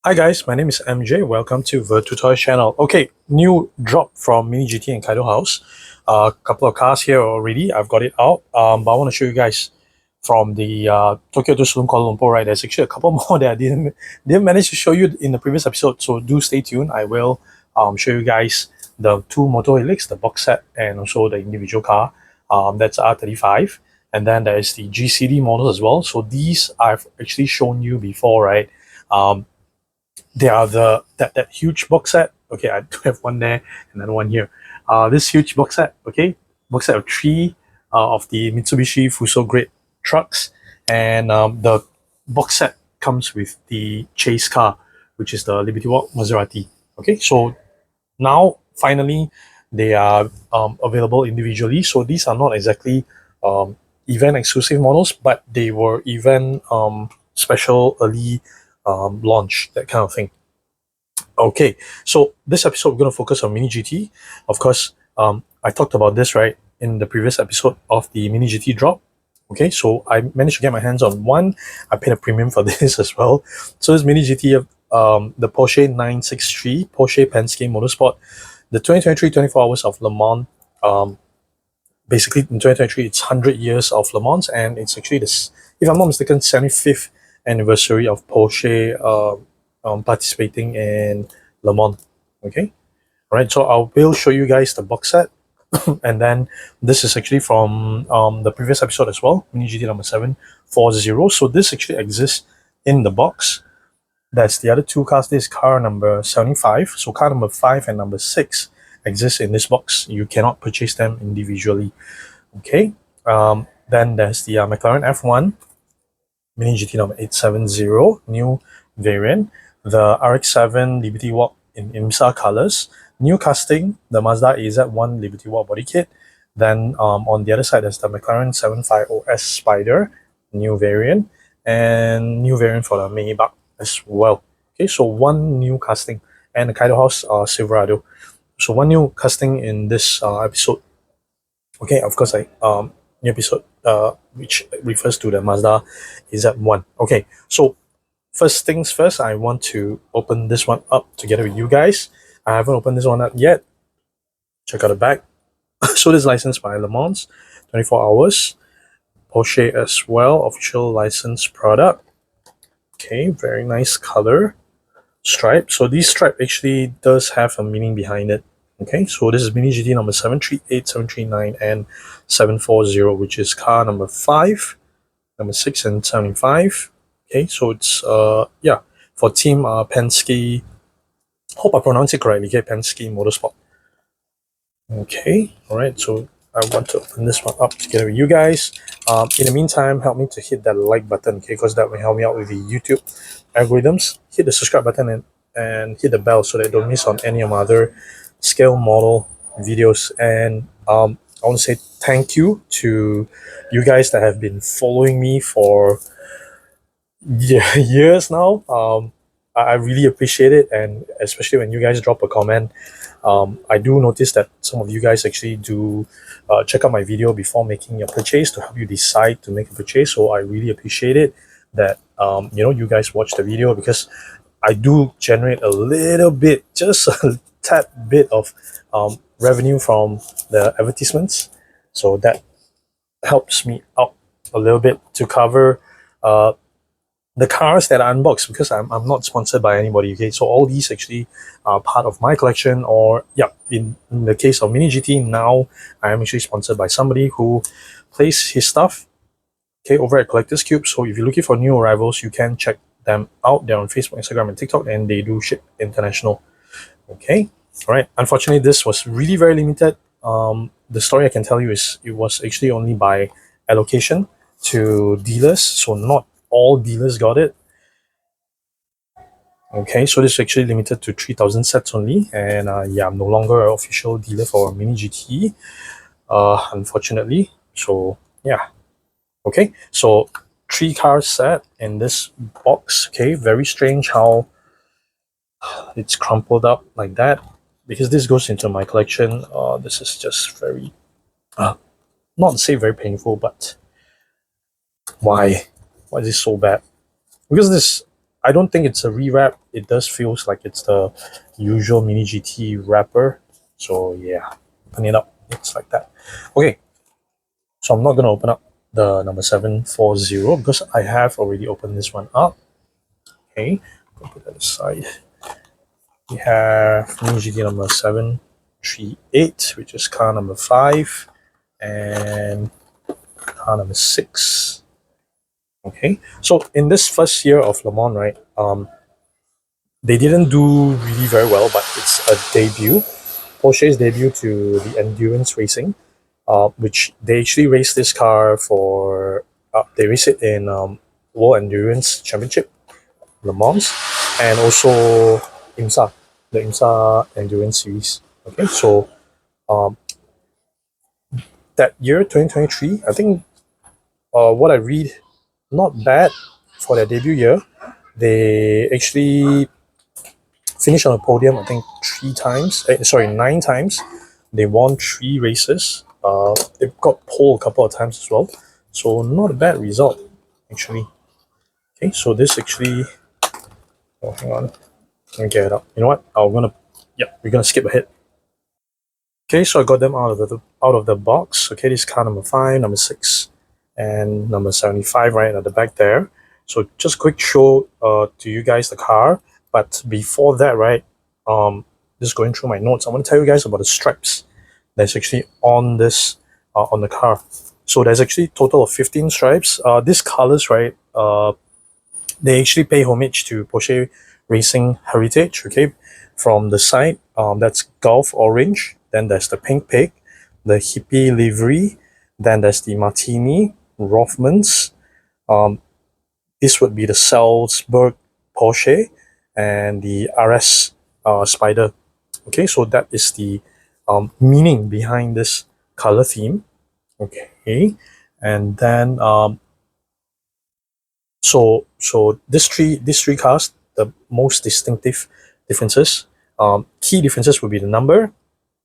Hi guys, my name is MJ. Welcome to the tutorial channel. Okay, new drop from Mini GT and KaidoHouse. A couple of cars here already. I've got it out. But I want to show you guys from the Tokyo to Salon Kuala Lumpur. Right, there's actually a couple more that I didn't manage to show you in the previous episode. So do stay tuned. I will show you guys the two motor helix, the box set, and also the individual car. That's R35, and then there is the GCD models as well. So these I've actually shown you before, right? They are that huge box set. Okay, I do have one there and then one here. This huge box set, okay, box set of three of the Mitsubishi Fuso grade trucks, and the box set comes with the chase car, which is the Liberty Walk Maserati. Okay, so now finally they are available individually. So these are not exactly event exclusive models, but they were event special early launch, that kind of thing. Okay, so this episode we're going to focus on Mini GT. Of course, I talked about this right in the previous episode of the Mini GT drop. Okay, so I managed to get my hands on one. I paid a premium for this as well. So this Mini GT, the Porsche 963 Porsche Penske Motorsport, the 2023 24 Hours of Le Mans. Basically in 2023 it's 100 years of Le Mans, and it's actually this, if I'm not mistaken, 75th anniversary of Porsche participating in Le Mans. Okay, all right, so I will show you guys the box set. And then this is actually from the previous episode as well, Mini GT number 740. So this actually exists in the box. That's the other two cars. This is car number 75. So car number 5 and number 6 exist in this box. You cannot purchase them individually. Okay, then there's the McLaren F1 Mini GT number 870, new variant, the RX7 Liberty Walk in IMSA colors, new casting, the Mazda AZ-1 Liberty Walk body kit. Then on the other side, there's the McLaren 750S Spider, new variant, and new variant for the Maybach as well. Okay, so one new casting, and the KaidoHouse Silverado. So one new casting in this episode. Okay, of course, new episode which refers to the Mazda AZ-1. Okay, so first things first, I want to open this one up together with you guys. I haven't opened this one up yet. Check out the back. So this is licensed by Le Mans, 24 hours. Porsche as well, official licensed product. Okay, very nice color. Stripe. So this stripe actually does have a meaning behind it. Okay, so this is Mini GT number 738, 739, and 740, which is car number 5, number 6, and 75. Okay, so it's yeah, for team Penske. Hope I pronounce it correctly. Okay, Penske Motorsport. Okay, all right. So I want to open this one up together with you guys. In the meantime, help me to hit that like button, okay, because that will help me out with the YouTube algorithms. Hit the subscribe button and hit the bell so that you don't miss on any of my other scale model videos. And I want to say thank you to you guys that have been following me for years now. I really appreciate it, and especially when you guys drop a comment. I do notice that some of you guys actually do check out my video before making your purchase to help you decide to make a purchase. So I really appreciate it that you know, you guys watch the video, because I do generate a little bit, just a tad bit of revenue from the advertisements. So that helps me out a little bit to cover the cars that I unbox, because I'm not sponsored by anybody. Okay, so all these actually are part of my collection, or yeah, in the case of Mini GT, now I am actually sponsored by somebody who plays his stuff, okay, over at Collectors Cube. So if you're looking for new arrivals, you can check them out. They're on Facebook, Instagram, and TikTok, and they do ship international. Okay, all right. Unfortunately, this was really very limited. The story I can tell you is it was actually only by allocation to dealers, so not all dealers got it. Okay, so this is actually limited to 3,000 sets only, and yeah, I'm no longer an official dealer for Mini GT, unfortunately. So yeah, okay, so 3 car set in this box. Okay, very strange how it's crumpled up like that, because this goes into my collection. This is just very not to say very painful, but why is this so bad? Because this, I don't think it's a rewrap. It does feels like it's the usual Mini GT wrapper. So yeah, open it up. It's like that. Okay, so I'm not gonna open up the number 740 because I have already opened this one up. Okay, I'll put that aside. We have Mini GT number 738, which is car number 5, and car number 6. Okay, so in this first year of Le Mans, right, they didn't do really very well, but it's a debut, Porsche's debut to the endurance racing, which they actually raced this car for, they raced it in World Endurance Championship, Le Mans, and also IMSA, the IMSA Endurance Series. Okay, so that year, 2023, I think what I read, not bad for their debut year. They actually finished on the podium, I think 9 times. They won 3 races. They got pole a couple of times as well. So not a bad result, actually. Okay, so this actually, oh, hang on, let me get it up. You know what? We're gonna skip ahead. Okay, so I got them out of the box. Okay, this is car number 5, number 6, and number 75 right at the back there. So just quick show to you guys the car. But before that, right, just going through my notes, I want to tell you guys about the stripes that's actually on this on the car. So there's actually a total of 15 stripes. These colors, right, they actually pay homage to Porsche racing heritage. Okay, from the side, that's Gulf Orange. Then there's the Pink Pig, the Hippie Livery. Then there's the Martini, Rothmans. This would be the Salzburg Porsche and the RS Spider. Okay, so that is the meaning behind this color theme. Okay, and then so these three cars, the most distinctive differences, key differences would be the number,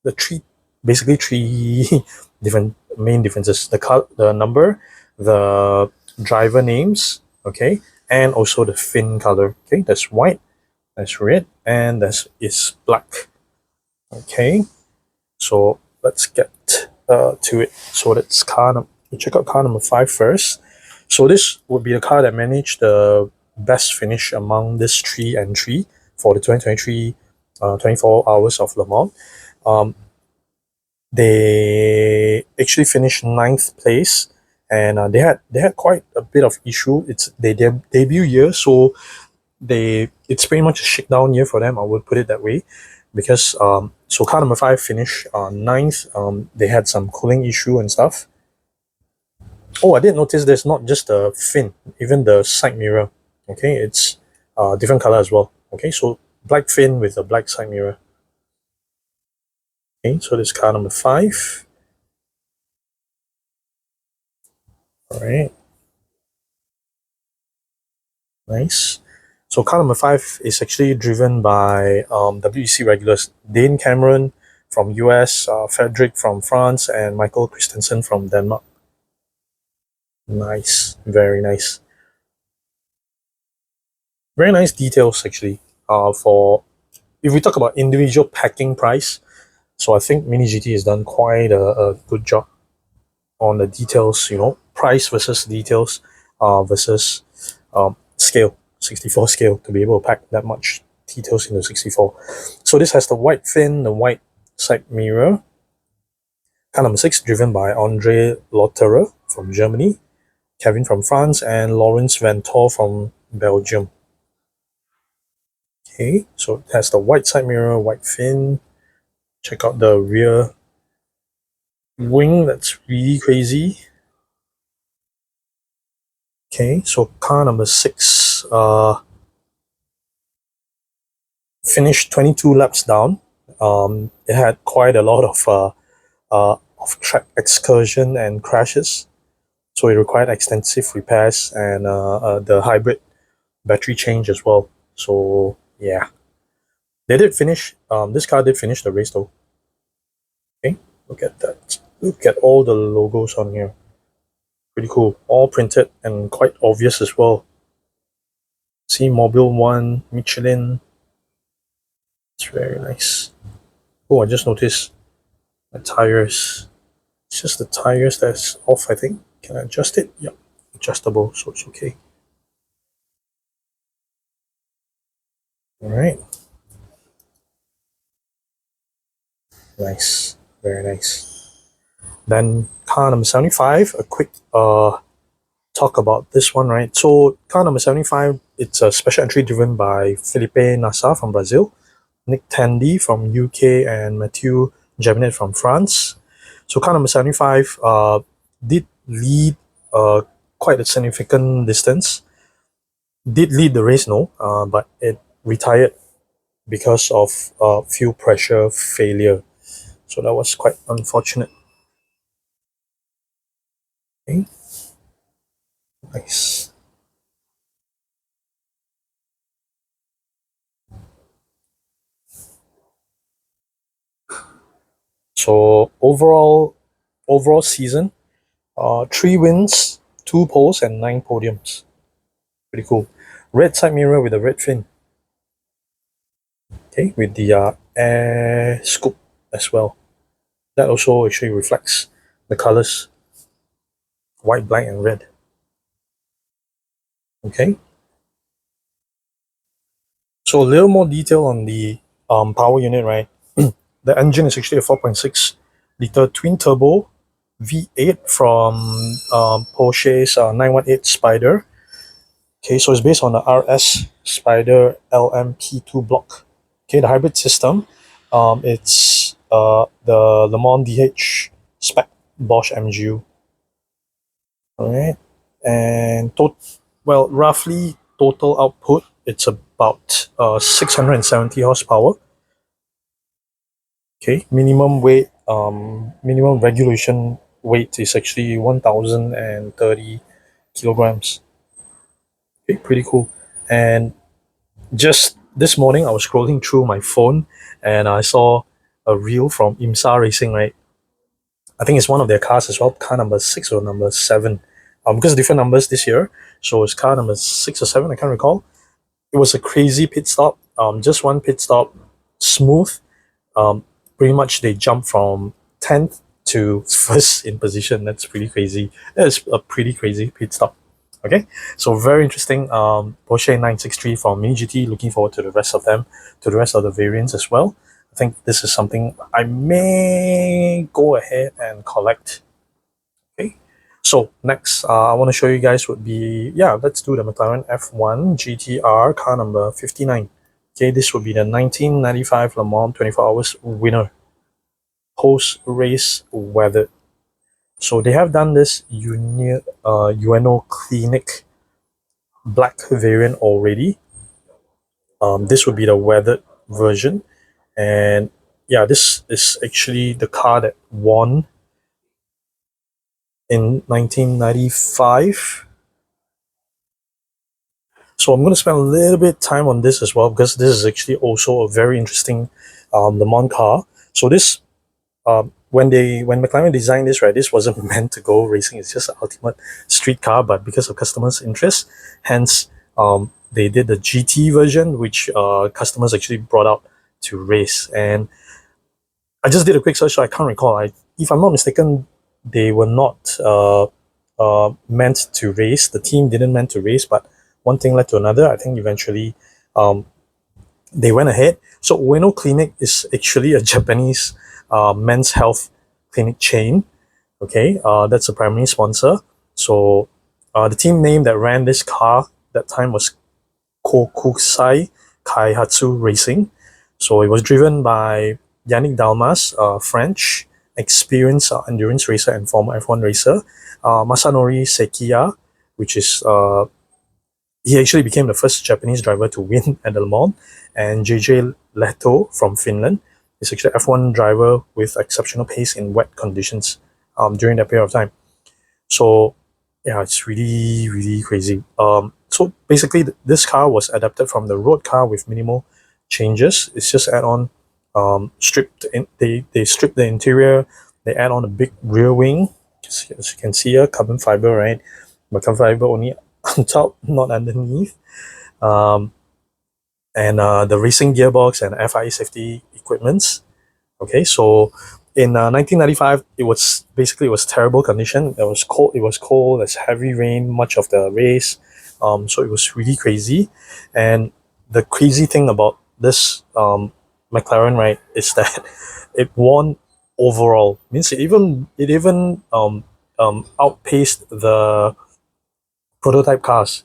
the basically three different main differences: the number, the driver names, okay, and also the fin color. Okay, that's white, that's red, and is black. Okay, so let's get to it. So that's check out car number 5 first. So this would be the car that managed the best finish among this 3 and 3 for the 2023 24 hours of Le Mans. They actually finished 9th place, and they had quite a bit of issue. It's their debut year, so it's pretty much a shakedown year for them. I would put it that way, because so car number 5 finished 9th. They had some cooling issue and stuff. Oh, I did notice there's not just the fin, even the side mirror. Okay, it's different color as well. Okay, so black fin with a black side mirror. Okay, so this car number 5. All right, nice. So car number 5 is actually driven by WEC regulars Dane Cameron from US, Frederick from France, and Michael Christensen from Denmark. Nice, very nice. Very nice details actually. For if we talk about individual packing price, so I think Mini GT has done quite a good job on the details. You know, price versus details, versus scale, 64 scale, to be able to pack that much details into 64. So this has the white fin, the white side mirror. Car number 6 driven by Andre Lotterer from Germany, Kevin from France, and Lawrence Van Tor from Belgium. Okay, so it has the white side mirror, white fin. Check out the rear wing, that's really crazy. Okay, so car number 6 finished 22 laps down. It had quite a lot of track excursion and crashes, so it required extensive repairs and the hybrid battery change as well. So yeah, they did finish. This car did finish the race though. Okay, look at that. Look at all the logos on here. Pretty cool. All printed and quite obvious as well. See, Mobile 1, Michelin. It's very nice. Oh, I just noticed the tires. It's just the tires that's off, I think. Can I adjust it? Yep, adjustable, so it's okay. All right. Nice. Very nice. Then car number 75, a quick talk about this one, right? So car number 75, it's a special entry driven by Felipe Nassa from Brazil, Nick Tandy from UK, and Mathieu Jaminet from France. So car number 75 did lead quite a significant distance. Did lead the race, no, but it retired because of fuel pressure failure. So that was quite unfortunate. Okay. Nice. So overall season, 3 wins, 2 poles, and 9 podiums. Pretty cool. Red side mirror with a red fin. Okay, with the air scoop as well. That also actually reflects the colors, white, black, and red. Okay. So a little more detail on the power unit, right? The engine is actually a 4.6 liter twin turbo V8 from Porsche's 918 Spider. Okay, so it's based on the RS Spider LMP2 block. Okay, the hybrid system, it's the Le Mans DH spec Bosch MGU. All right, and roughly total output, it's about 670 horsepower. Okay, minimum regulation weight is actually 1030 kilograms. Okay, pretty cool. And just this morning, I was scrolling through my phone and I saw a reel from IMSA Racing, right? I think it's one of their cars as well, car number 6 or number 7. Because different numbers this year. So it's car number 6 or 7, I can't recall. It was a crazy pit stop. Just one pit stop, smooth. Pretty much they jumped from 10th to first in position. That's pretty crazy. That's a pretty crazy pit stop. Okay, so very interesting. Porsche 963 from Mini GT. Looking forward to the rest of them, to the rest of the variants as well. I think this is something I may go ahead and collect. Okay, so next I want to show you guys would be, let's do the McLaren F1 GTR car number 59. Okay, this would be the 1995 Le Mans 24 Hours winner. Post-race weather. So they have done this Ueno Clinic black variant already. This would be the weathered version, and this is actually the car that won in 1995. So I'm going to spend a little bit of time on this as well, because this is actually also a very interesting Le Mans car. So this when McLaren designed this, right, this wasn't meant to go racing. It's just an ultimate street car, but because of customers' interest, hence they did the GT version, which customers actually brought out to race. And I just did a quick search, so I can't recall. If I'm not mistaken, they were not meant to race. The team didn't meant to race, but one thing led to another. I think eventually they went ahead. So Ueno Clinic is actually a Japanese men's health clinic chain. Okay, that's the primary sponsor. So the team name that ran this car that time was Kokusai Kaihatsu Racing. So it was driven by Yannick Dalmas, French, experienced endurance racer and former F1 racer. Masanori Sekiya, which is he actually became the first Japanese driver to win at the Le Mans, and JJ Leto from Finland is actually an F1 driver with exceptional pace in wet conditions during that period of time. So yeah, it's really, really crazy. So basically, this car was adapted from the road car with minimal changes. It's just add on they stripped the interior. They add on a big rear wing. As you can see here, carbon fiber, right? But carbon fiber only on top, not underneath. and the racing gearbox and FIA safety equipments. Okay, so in 1995, it was terrible condition. It was cold. It was cold. There's heavy rain much of the race, so it was really crazy. And the crazy thing about this McLaren, right, is that it won overall. Means it even outpaced the prototype cars.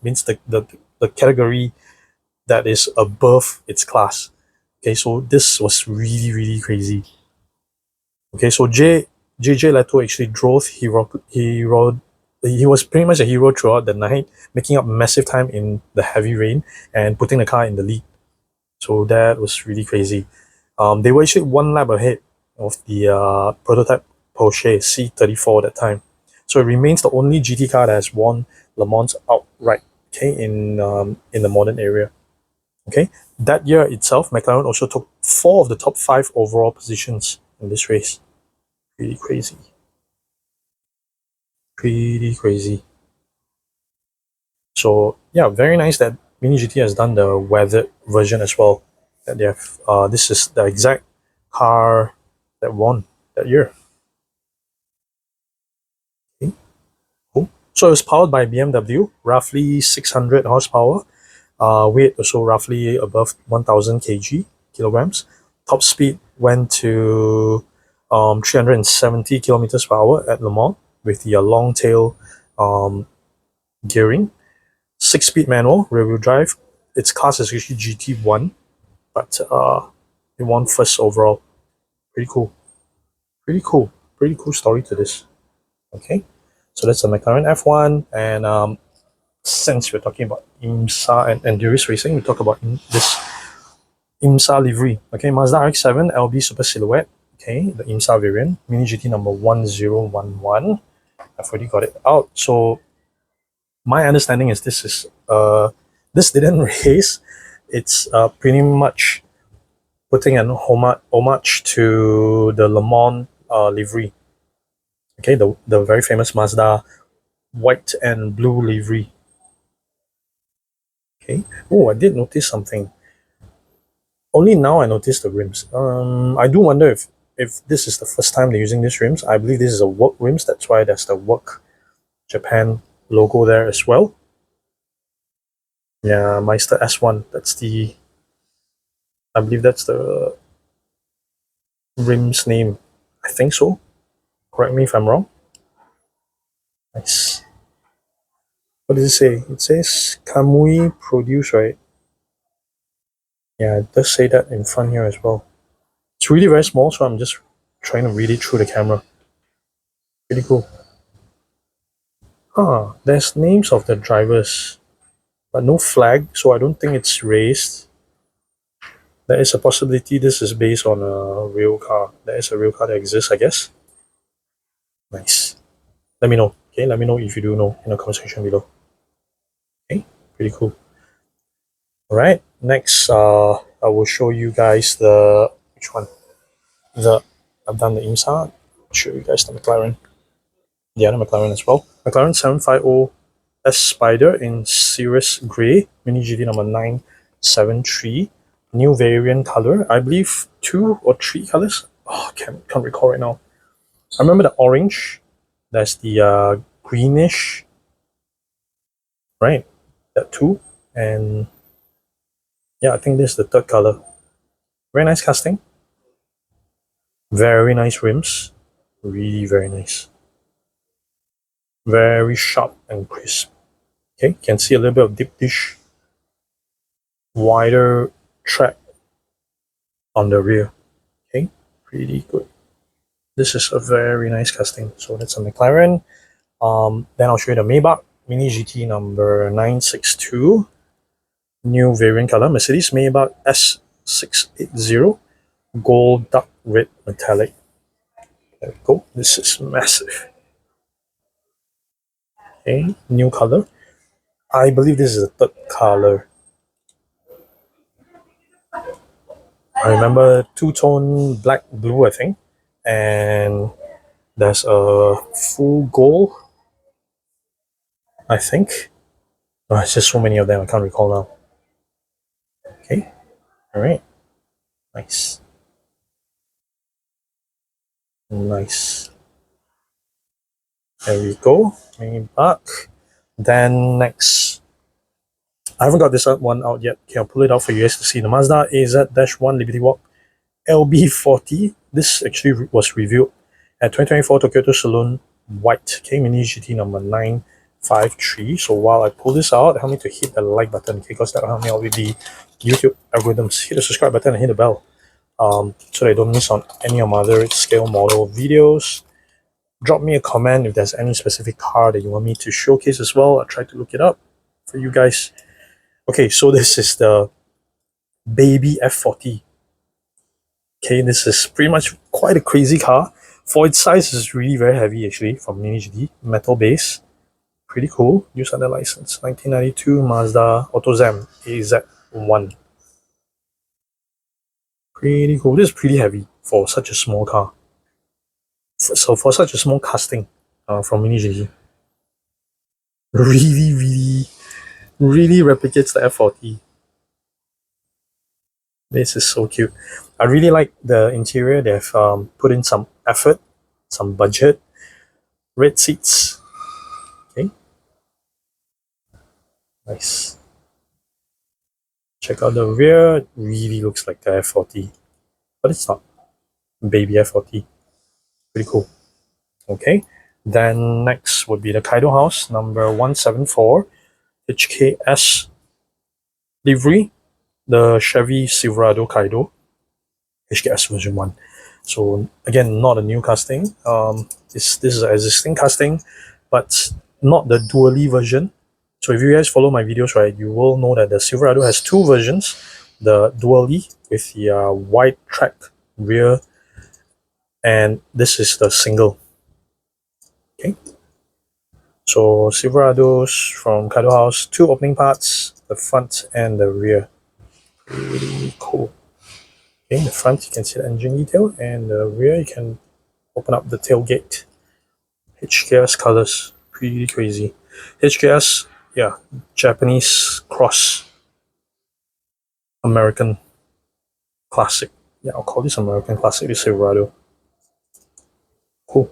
Means the category that is above its class. Okay, so this was really crazy. Okay, so JJ Leto actually drove he was pretty much a hero throughout the night, making up massive time in the heavy rain and putting the car in the lead. So that was really crazy. They were actually one lap ahead of the prototype Porsche C34 at that time. So it remains the only GT car that has won Le Mans outright. Okay, in the modern era. Okay, that year itself, McLaren also took 4 of the top 5 overall positions in this race. Pretty crazy. Pretty crazy. So yeah, very nice that Mini GT has done the weathered version as well. That they have. This is the exact car that won that year. Okay, cool. So it was powered by BMW, roughly 600 horsepower. Weight also roughly above 1,000 kilograms. Top speed went to 370 kilometers per hour at Le Mans with the long tail gearing. 6-speed manual, rear-wheel drive. Its class is actually GT1, but it won first overall. Pretty cool. Pretty cool. Pretty cool story to this. Okay, so that's a McLaren F1, and since we're talking about IMSA and endurance racing, we talk about this IMSA livery. Okay, Mazda RX-7 LB Super Silhouette. Okay, the IMSA variant, Mini GT number 1011. I've already got it out. So my understanding is this didn't race. It's pretty much putting an homage to the Le Mans livery. Okay, the very famous Mazda white and blue livery. Okay. Oh, I did notice something. Only now I noticed the rims. I do wonder if this is the first time they're using these rims. I believe this is a work rims. That's why there's the work Japan logo there as well. Yeah, Meister S1. I believe that's the rim's name. I think so. Correct me if I'm wrong. Nice. What does it say? It says Kamui Produce, right? Yeah, it does say that in front here as well. It's really very small, so I'm just trying to read it through the camera. Pretty cool. There's names of the drivers, but no flag, so I don't think it's raced. There is a possibility this is based on a real car. There is a real car that exists, I guess. Nice. Let me know. Okay, let me know if you do know in the comment section below. Okay, pretty cool. Alright, next I will show you guys which one? I've done the IMSA. I'll show you guys the McLaren. The other McLaren as well. McLaren 750 S Spider in Cirrus Grey, Mini GT number 973. New variant color. I believe 2 or 3 colors. Oh, can't recall right now. I remember the orange. There's the greenish. Right, that 2. And yeah, I think this is the 3rd color. Very nice casting. Very nice rims. Really very nice. Very sharp and crisp. Okay, can see a little bit of deep dish. Wider track on the rear. Okay, pretty good. This is a very nice casting. So that's a McLaren. Then I'll show you the Maybach Mini GT number 962. New variant color, Mercedes-Maybach S680. Gold dark red metallic. There we go. This is massive. Okay, new color. I believe this is the 3rd color. I remember 2-tone black blue, I think. And there's a full gold, I think. Oh, it's just so many of them, I can't recall now. Okay, all right, nice. Nice. There we go. Maybach. Then next, I haven't got this one out yet. Okay, I'll pull it out for you guys to see. The Mazda AZ-1 LBWK LB40. This actually was reviewed at 2024 Tokyo Salon White. Okay, Mini GT number 953. So while I pull this out, help me to hit the like button, okay, because that will help me out with the YouTube algorithms. Hit the subscribe button and hit the bell. So that you don't miss on any of my other scale model videos. Drop me a comment if there's any specific car that you want me to showcase as well. I'll try to look it up for you guys. Okay, so this is the baby F40. Okay, this is pretty much quite a crazy car. For its size, it's really very heavy actually, from Mini GT. Metal base. Pretty cool. Use under license. 1992 Mazda AutoZam AZ-1. Pretty cool. This is pretty heavy for such a small car. So for such a small casting from Mini GT, really replicates the F40. This is so cute. I really like the interior. They've put in some effort, some budget. Red seats. Okay, nice. Check out the rear. It really looks like the F40, but it's not. Baby F40. Pretty cool. Okay, then next would be the KaidoHouse number 174 HKS livery, the Chevy Silverado Kaido HKS version 1. So again, not a new casting. This is an existing casting, but not the dually version. So if you guys follow my videos, right, you will know that the Silverado has two versions: the dually with the wide track rear, and this is the single. Okay, so Silverados from KaidoHouse, two opening parts, the front and the rear. Really cool. Okay, in the front you can see the engine detail, and the rear you can open up the tailgate. HKS colors, pretty crazy. HKS, yeah, Japanese cross American classic. Yeah, I'll call this American classic, the Silverado. Cool.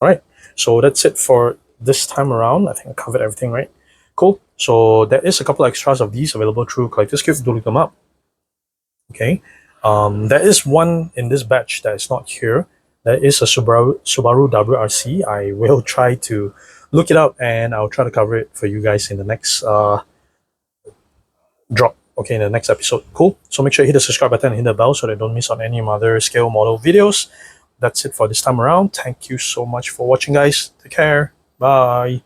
Alright, so that's it for this time around. I think I covered everything, right? Cool. So there is a couple of extras of these available through Collector's Cube. Do look them up. Okay. There is one in this batch that is not here. There is a Subaru WRC. I will try to look it up and I'll try to cover it for you guys in the next drop. Okay, in the next episode. Cool. So make sure you hit the subscribe button and hit the bell so that you don't miss on any of my other scale model videos. That's it for this time around. Thank you so much for watching, guys. Take care. Bye.